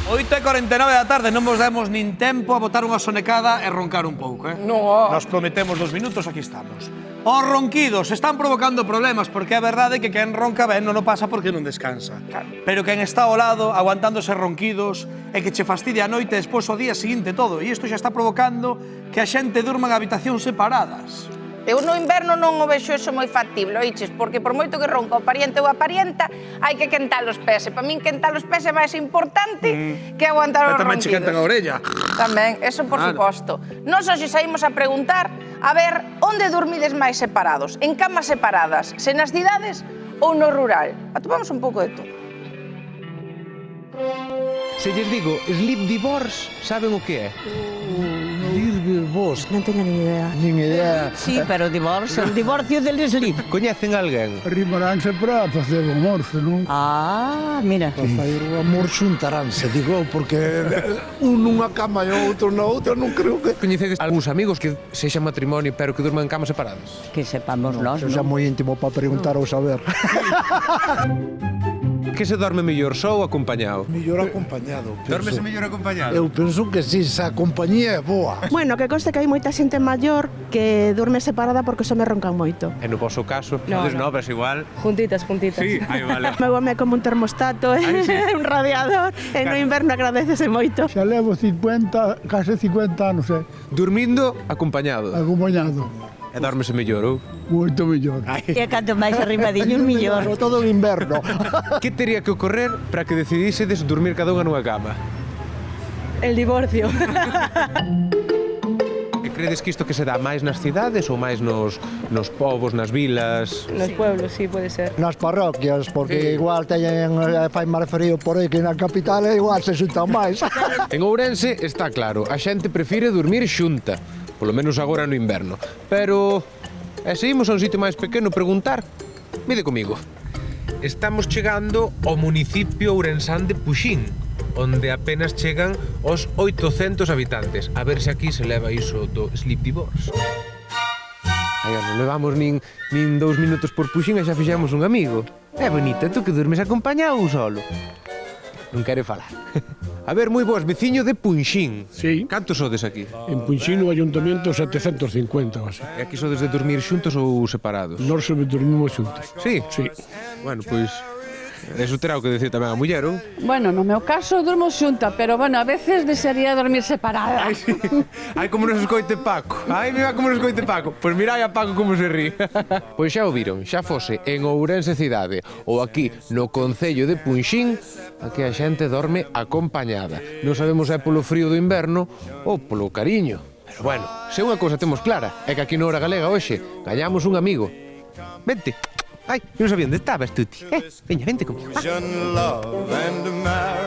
8:49 da tarde, non vos demos nin tempo a botar unha sonecada e roncar un pouco, No. Nos prometemos 2 minutos, aquí estamos. Os ronquidos están provocando problemas porque é verdade que quen ronca ben non o pasa porque non descansa. Claro. Pero quen está ao lado, aguantándose ronquidos, e que che fastidia a noite e despois o día seguinte todo. E isto xa está provocando que a xente durma en habitacións separadas. Eu no inverno non o vexo eso moi factible, oiches, porque por moito que ronca o pariente ou a parienta, hai que quentar os pés. E para min quentar os pés é máis importante que aguantar os Pero tamén che ronquidos. quentan a orella. Tamén, eso por Claro. suposto. Nós hoxe saímos a preguntar a ver onde dormides máis separados, en camas separadas, se nas cidades ou no rural. Atopamos un pouco de todo. Se lles digo sleep divorce, saben o que é? Vos, Non teño nin idea. nin idea. Sí, pero divorcio, el divorcio del sleep. Coñecen alguén? Rimaránse para facer o amor, senón... Ah, mira. Para fazer o amor xuntaránse, digo, porque un nunha cama e o outro na outra, non creo que... Coñecedes algúns amigos que sexan matrimonio pero que durman en camas separadas? Que sepamos nós, Eso xa non? moi íntimo para preguntar ou saber. Que se dorme mellor só ou acompañado? Mellor acompañado. Dormese mellor acompañado? Eu penso que si, se a compañía é boa. Bueno, que conste que hai moita xente maior que durme separada porque só me roncan moito. E no vosso caso, No, sodes no. novas igual? Juntitas, juntitas. Sí, aí vale. Meu home é como un termostato, sí. un radiador, e no inverno agradecese moito. Xa levo 50, case 50 anos, Dormindo acompañado. acompañado. E dormese mellor, ou? Moito mellor. E canto máis arribadiño, un millón. Sobre todo en inverno. Que tería que ocorrer para que decidísedes dormir cada unha nunha cama? El divorcio. E credes que isto que se dá máis nas cidades ou máis nos povos, nas vilas? Nos pueblos, sí, pode ser. Nas parroquias, porque Sí. igual teñen, fai máis frío por aí que na capital, e igual se xuntan máis. En Ourense está claro, a xente prefire dormir xunta, polo menos agora no inverno. Pero, se imos a un sitio máis pequeno preguntar, mide comigo. Estamos chegando ao municipio ourensán de Puxín, onde apenas chegan os 800 habitantes. A ver se aquí se leva iso do sleep divorce. Ai, non levamos nin 2 minutos por Puxín e xa fixemos un amigo. É bonita, tú que durmes acompañado ou solo? Non quere falar. A ver, moi boas, veciño de Punxín. Sí. Cantos sodes aquí? En Punxín, no Ayuntamento, 750 ou así. E aquí sodes de dormir xuntos ou separados? Nós sempre dormimos xuntos. Sí? Sí. Bueno, pois... Eso terá o que decir tamén a muller, ou? Bueno, no meu caso durmo xunta, pero bueno, a veces desearía dormir separada. Ai, sí. Ai, como nos escoite Paco. Ai, mira como nos escoite Paco. Pois mirai a Paco como se rí. Pois xa o viron, xa fose en Ourense cidade ou aquí no concello de Punxín, aquí a xente dorme acompañada. Non sabemos se é polo frío do inverno ou polo cariño. Pero bueno, se unha cousa temos clara, é que aquí na Hora Galega hoxe gañamos un amigo. Vente. Ai, non sabía onde estabas, Tuti. Veña, vente comigo. Love and